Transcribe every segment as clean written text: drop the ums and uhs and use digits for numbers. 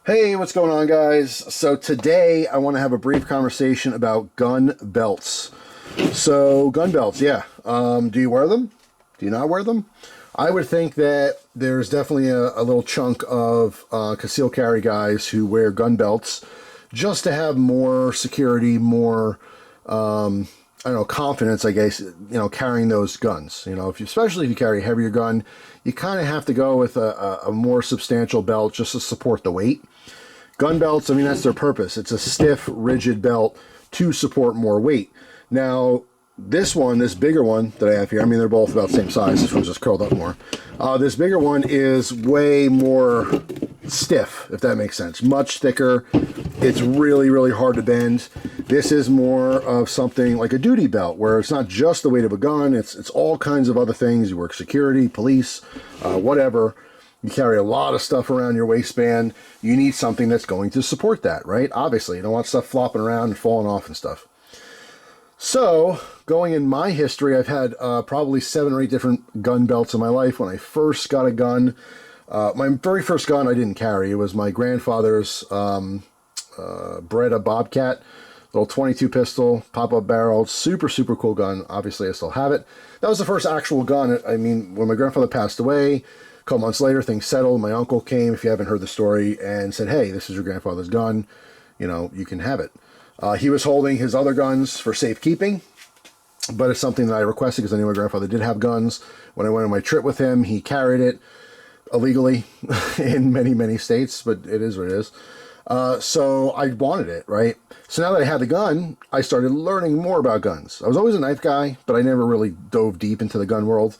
Hey, what's going on, guys? So today I want to have a brief conversation about gun belts. So gun belts, yeah. Do you wear them? Do you not wear them? I would think that there's definitely a little chunk of concealed carry guys who wear gun belts just to have more security, more I don't know, confidence, I guess, carrying those guns. Especially if you carry a heavier gun, you kind of have to go with a more substantial belt just to support the weight. Gun belts, I mean, that's their purpose. It's a stiff, rigid belt to support more weight. Now, this bigger one that I have here, I mean, they're both about the same size. This one's just curled up more. This bigger one is way more stiff, if that makes sense. Much thicker. It's really, really hard to bend. This is more of something like a duty belt, where it's not just the weight of a gun. It's all kinds of other things. You work security, police, whatever. You carry a lot of stuff around your waistband. You need something that's going to support that, right? Obviously, you don't want stuff flopping around and falling off and stuff. So, going in my history, I've had probably 7 or 8 different gun belts in my life. When I first got a gun, my very first gun I didn't carry. It was my grandfather's Beretta Bobcat, little 22 pistol, pop-up barrel, super, super cool gun. Obviously, I still have it. That was the first actual gun. I mean, when my grandfather passed away, a couple months later, things settled. My uncle came, if you haven't heard the story, and said, hey, this is your grandfather's gun. You can have it. He was holding his other guns for safekeeping, but it's something that I requested because I knew my grandfather did have guns. When I went on my trip with him, he carried it illegally in many, many states, but it is what it is. So I wanted it, right? So now that I had the gun, I started learning more about guns. I was always a knife guy, but I never really dove deep into the gun world.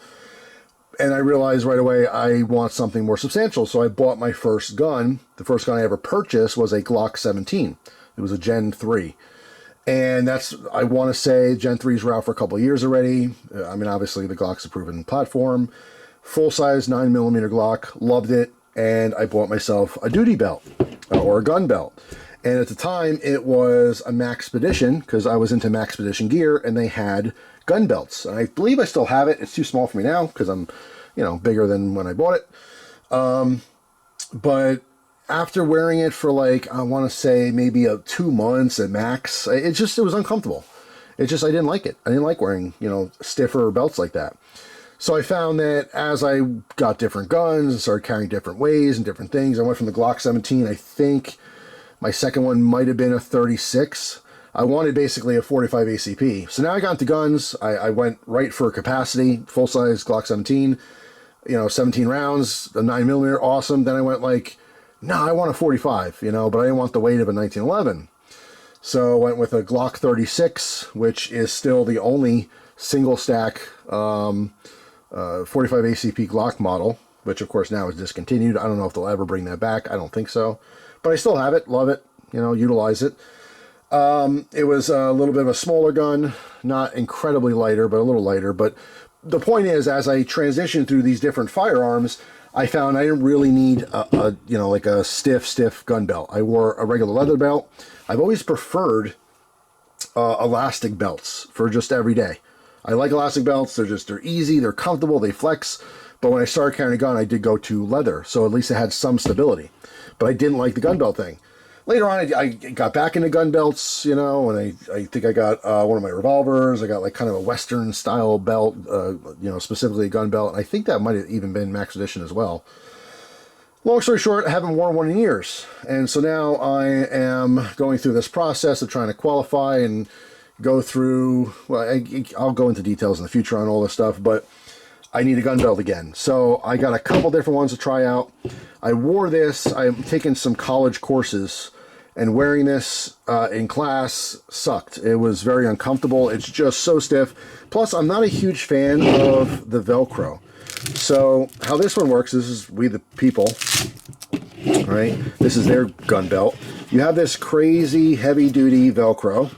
And I realized right away I want something more substantial. So I bought my first gun. The first gun I ever purchased was a Glock 17. It was a Gen 3. And I want to say Gen 3's were out for a couple of years already. I mean, obviously the Glock's a proven platform. Full-size 9mm Glock. Loved it. And I bought myself a duty belt or a gun belt. And at the time it was a Maxpedition, because I was into Maxpedition gear, and they had gun belts. And I believe I still have it. It's too small for me now because I'm, bigger than when I bought it. But after wearing it for I want to say maybe 2 months at max, it was uncomfortable. I didn't like it. I didn't like wearing, stiffer belts like that. So I found that as I got different guns and started carrying different ways and different things, I went from the Glock 17, I think my second one might have been a 36. I wanted basically a 45 ACP. So now I got into guns. I went right for capacity, full-size Glock 17, 17 rounds, a 9mm, awesome. Then I went no, I want a 45, but I didn't want the weight of a 1911. So I went with a Glock 36, which is still the only single stack 45 ACP Glock model, which of course now is discontinued. I don't know if they'll ever bring that back. I don't think so. But I still have it, love it, utilize it. It was a little bit of a smaller gun, not incredibly lighter, but a little lighter. But the point is, as I transitioned through these different firearms, I found I didn't really need a stiff gun belt. I wore a regular leather belt. I've always preferred elastic belts for just every day. I like elastic belts. They're easy, they're comfortable, they flex. But when I started carrying a gun, I did go to leather, so at least it had some stability. But I didn't like the gun belt thing. Later on, I got back into gun belts, and I think I got one of my revolvers. I got kind of a Western style belt, specifically a gun belt. And I think that might have even been Maxpedition as well. Long story short, I haven't worn one in years. And so now I am going through this process of trying to qualify and go through, I'll go into details in the future on all this stuff, but I need a gun belt again. So I got a couple different ones to try out. I wore this. I'm taking some college courses, and wearing this in class sucked. It was very uncomfortable. It's just so stiff. Plus, I'm not a huge fan of the Velcro. So how this one works, this is We the People, right? This is their gun belt. You have this crazy heavy-duty Velcro,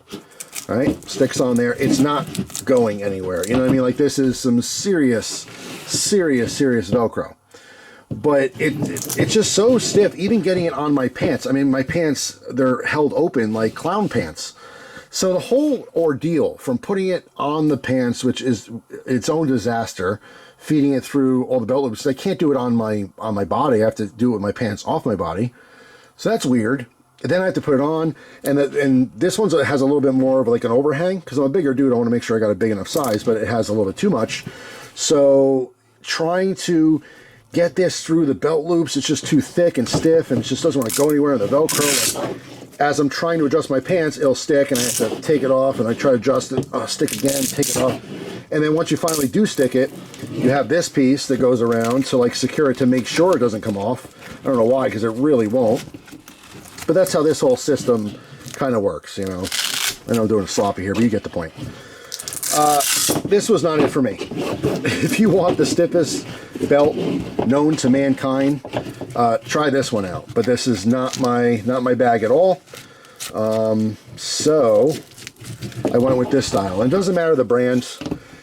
right? Sticks on there. It's not going anywhere. You know what I mean? This is some serious Velcro. But it's just so stiff, even getting it on my pants. I mean, my pants, they're held open like clown pants. So the whole ordeal from putting it on the pants, which is its own disaster, feeding it through all the belt loops, I can't do it on my body. I have to do it with my pants off my body. So that's weird. And then I have to put it on, and this one has a little bit more of like an overhang, because I'm a bigger dude. I want to make sure I got a big enough size, but it has a little bit too much. So trying to get this through the belt loops, it's just too thick and stiff, and it just doesn't want to go anywhere in the Velcro. Like, as I'm trying to adjust my pants, it'll stick, and I have to take it off, and I try to adjust it, stick again, take it off. And then once you finally do stick it, you have this piece that goes around to like secure it to make sure it doesn't come off. I don't know why, because it really won't. But that's how this whole system kind of works, you know. I know I'm doing sloppy here, but you get the point. This was not it for me. If you want the stiffest belt known to mankind, try this one out. But this is not my bag at all. So I went with this style. And it doesn't matter the brand.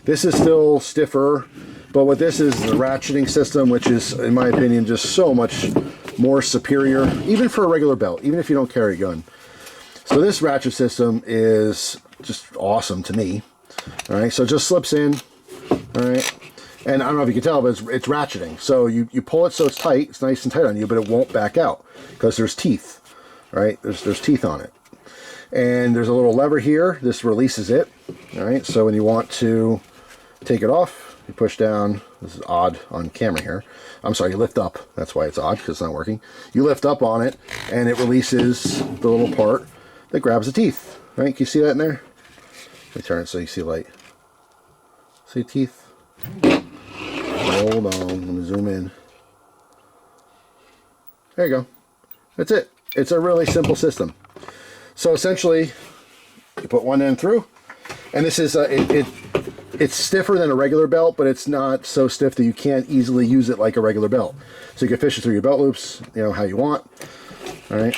This is still stiffer, but what this is the ratcheting system, which is, in my opinion, just so much more superior, even for a regular belt, even if you don't carry a gun. So this ratchet system is just awesome to me. All right, so it just slips in. All right, and I don't know if you can tell, but it's ratcheting. So you pull it so it's tight, it's nice and tight on you, but it won't back out because there's teeth. Right, there's teeth on it, and there's a little lever here. This releases it. All right, so when you want to take it off, you push down. This is odd on camera here. I'm sorry, you lift up. That's why it's odd, because it's not working. You lift up on it, and it releases the little part that grabs the teeth. Right? Can you see that in there? Let me turn it so you see light. See teeth? Hold on. Let me zoom in. There you go. That's it. It's a really simple system. So essentially, you put one end through, and this is it's stiffer than a regular belt, but it's not so stiff that you can't easily use it like a regular belt. So you can fish it through your belt loops, you know, how you want. All right.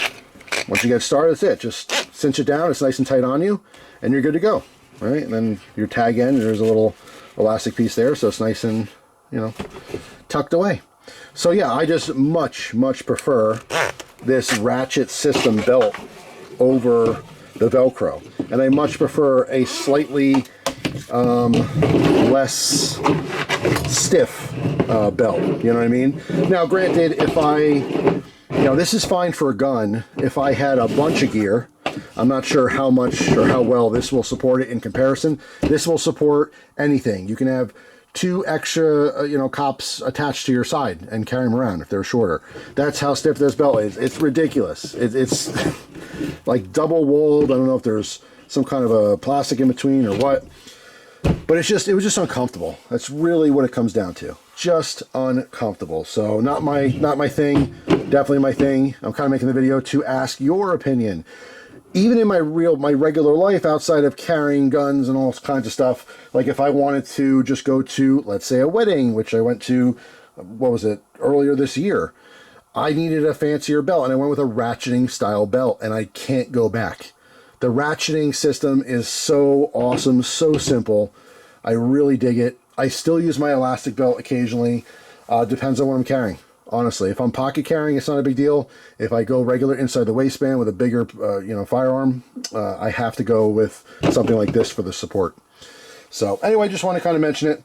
Once you get started, that's it. Just cinch it down. It's nice and tight on you, and you're good to go. All right. And then your tag end, there's a little elastic piece there, so it's nice and, you know, tucked away. So yeah, I just much prefer this ratchet system belt over the Velcro, and I much prefer a slightly less stiff belt, you know what I mean? Now granted, if this is fine for a gun. If I had a bunch of gear, I'm not sure how much or how well this will support it in comparison. This will support anything. You can have 2 extra cops attached to your side and carry them around if they're shorter. That's how stiff this belt is. It's ridiculous. It's like double walled. I don't know if there's some kind of a plastic in between or what, but it was just uncomfortable. That's really what it comes down to. Just uncomfortable. So not my thing. Definitely my thing. I'm kind of making the video to ask your opinion. Even in my regular life, outside of carrying guns and all kinds of stuff, like if I wanted to just go to, let's say, a wedding, which I went to, what was it, earlier this year, I needed a fancier belt, and I went with a ratcheting style belt, and I can't go back. The ratcheting system is so awesome, so simple. I really dig it. I still use my elastic belt occasionally. Depends on what I'm carrying. Honestly, if I'm pocket carrying, it's not a big deal. If I go regular inside the waistband with a bigger, firearm, I have to go with something like this for the support. So anyway, just want to kind of mention it.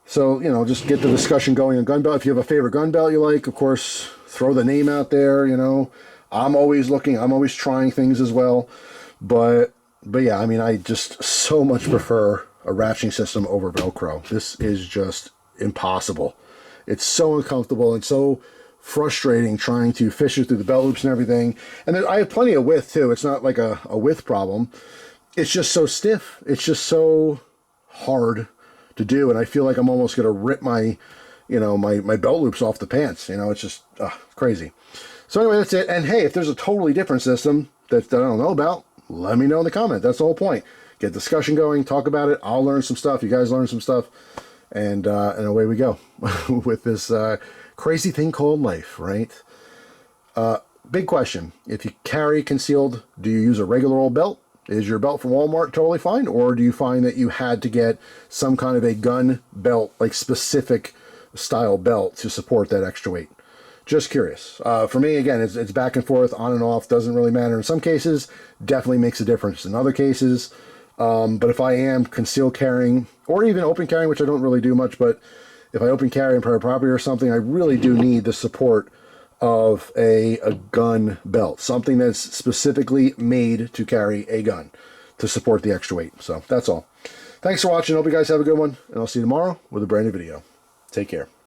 So, just get the discussion going on gun belt. If you have a favorite gun belt you like, of course, throw the name out there, I'm always looking. I'm always trying things as well. But yeah, I mean, I just so much prefer a ratcheting system over Velcro. This is just impossible. It's so uncomfortable and so frustrating trying to fish it through the belt loops and everything. And then I have plenty of width too. It's not like a width problem. It's just so stiff. It's just so hard to do. And I feel like I'm almost going to rip my belt loops off the pants. It's just crazy. So anyway, that's it. And hey, if there's a totally different system that I don't know about, let me know in the comment. That's the whole point. Get discussion going, talk about it. I'll learn some stuff. You guys learn some stuff. And away we go with this crazy thing called life, right? Big question. If you carry concealed, do you use a regular old belt? Is your belt from Walmart totally fine? Or do you find that you had to get some kind of a gun belt, like specific style belt to support that extra weight? Just curious. For me, again, it's back and forth, on and off, doesn't really matter. In some cases, definitely makes a difference. In other cases, but if I am concealed carrying, or even open carrying, which I don't really do much, but if I open carry on private property or something, I really do need the support of a gun belt, something that's specifically made to carry a gun to support the extra weight. So that's all. Thanks for watching. Hope you guys have a good one, and I'll see you tomorrow with a brand new video. Take care.